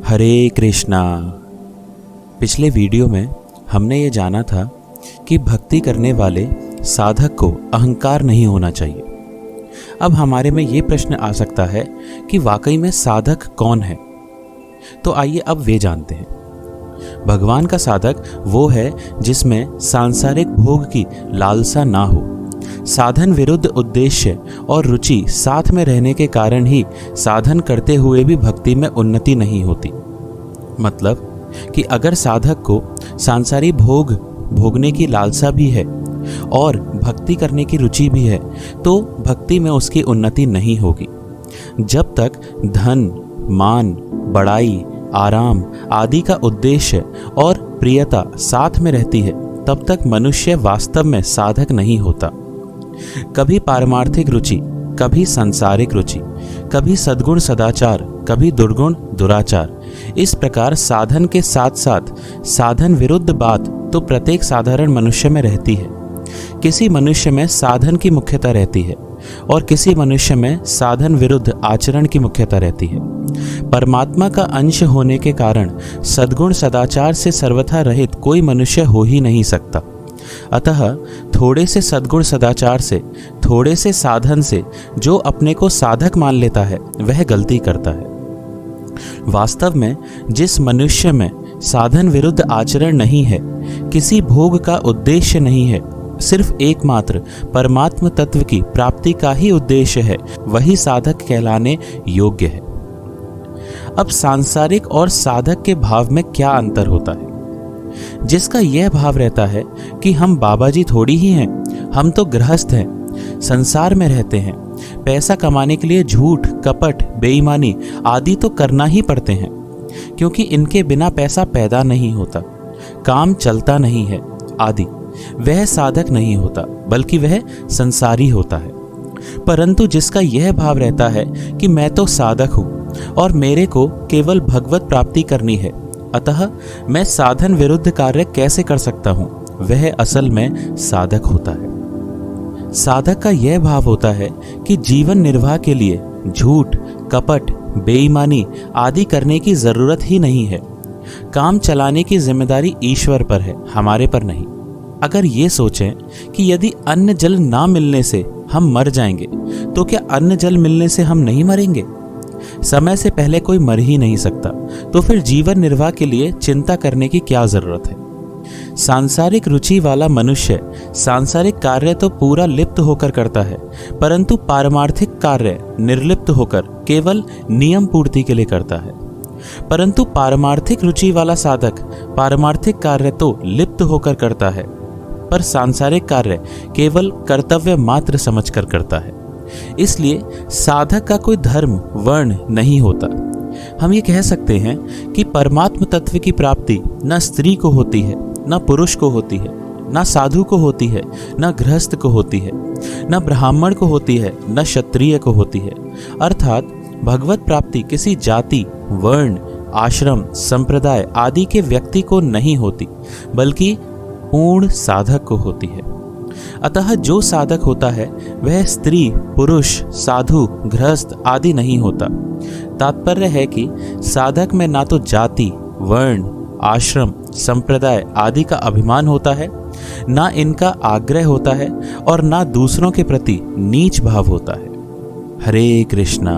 हरे कृष्णा। पिछले वीडियो में हमने ये जाना था कि भक्ति करने वाले साधक को अहंकार नहीं होना चाहिए। अब हमारे में ये प्रश्न आ सकता है कि वाकई में साधक कौन है। तो आइए अब वे जानते हैं। भगवान का साधक वो है जिसमें सांसारिक भोग की लालसा ना हो, साधन विरुद्ध उद्देश्य और रुचि साथ में रहने के कारण ही साधन करते हुए भी भक्ति में उन्नति नहीं होती। मतलब कि अगर साधक को सांसारिक भोग भोगने की लालसा भी है और भक्ति करने की रुचि भी है तो भक्ति में उसकी उन्नति नहीं होगी। जब तक धन, मान, बड़ाई, आराम आदि का उद्देश्य और प्रियता साथ में रहती है तब तक मनुष्य वास्तव में साधक नहीं होता। कभी पारमार्थिक रुचि, कभी सांसारिक रुचि, कभी सद्गुण सदाचार, कभी दुर्गुण दुराचार, इस प्रकार साधन के साथ साथ साधन विरुद्ध बात तो प्रत्येक साधारण मनुष्य में रहती है। किसी मनुष्य में साधन की मुख्यता रहती है और किसी मनुष्य में साधन विरुद्ध आचरण की मुख्यता रहती है। परमात्मा का अंश होने के कारण सद्गुण सदाचार से सर्वथा रहित कोई मनुष्य हो ही नहीं सकता। अतः थोड़े से सद्गुण सदाचार से, थोड़े से साधन से जो अपने को साधक मान लेता है वह गलती करता है। वास्तव में जिस मनुष्य में साधन विरुद्ध आचरण नहीं है, किसी भोग का उद्देश्य नहीं है, सिर्फ एकमात्र परमात्म तत्व की प्राप्ति का ही उद्देश्य है, वही साधक कहलाने योग्य है। अब सांसारिक और साधक के भाव में क्या अंतर होता है? जिसका यह भाव रहता है कि हम बाबा जी थोड़ी ही हैं, हम तो गृहस्थ हैं, संसार में रहते हैं, पैसा कमाने के लिए झूठ, कपट, बेईमानी आदि तो करना ही पड़ते हैं, क्योंकि इनके बिना पैसा पैदा नहीं होता, काम चलता नहीं है आदि, वह साधक नहीं होता बल्कि वह संसारी होता है। परंतु जिसका यह भाव रहता है कि मैं तो साधक हूँ और मेरे को केवल भगवत प्राप्ति करनी है, अतः मैं साधन विरुद्ध कार्य कैसे कर सकता हूँ, वह असल में साधक होता है। साधक का यह भाव होता है कि जीवन निर्वाह के लिए झूठ, कपट, बेईमानी आदि करने की जरूरत ही नहीं है। काम चलाने की जिम्मेदारी ईश्वर पर है, हमारे पर नहीं। अगर ये सोचें कि यदि अन्न जल ना मिलने से हम मर जाएंगे तो क्या अन्न जल मिलने से हम नहीं मरेंगे? समय से पहले कोई मर ही नहीं सकता, तो फिर जीवन निर्वाह के लिए चिंता करने की क्या जरूरत है? सांसारिक रुचि वाला मनुष्य सांसारिक कार्य तो पूरा लिप्त होकर करता है, परंतु पारमार्थिक कार्य निर्लिप्त होकर केवल नियम पूर्ति के लिए करता है। परंतु पारमार्थिक रुचि वाला साधक पारमार्थिक कार्य तो लिप्त होकर करता है, पर सांसारिक कार्य केवल कर्तव्य मात्र समझकर करता है। इसलिए साधक का कोई धर्म, वर्ण नहीं होता। हम ये कह सकते हैं कि परमात्म तत्व की प्राप्ति न स्त्री को होती है, न पुरुष को होती है, न साधु को होती है, न गृहस्थ को होती है, न ब्राह्मण को होती है, न क्षत्रिय को होती है। अर्थात भगवत प्राप्ति किसी जाति, वर्ण, आश्रम, संप्रदाय आदि के व्यक्ति को नहीं होती, बल्कि पूर्ण साधक को होती है। अतः जो साधक होता है वह स्त्री, पुरुष, साधु, गृहस्थ आदि नहीं होता। तात्पर्य है कि साधक में ना तो जाति, वर्ण, आश्रम, संप्रदाय आदि का अभिमान होता है, ना इनका आग्रह होता है और ना दूसरों के प्रति नीच भाव होता है। हरे कृष्णा।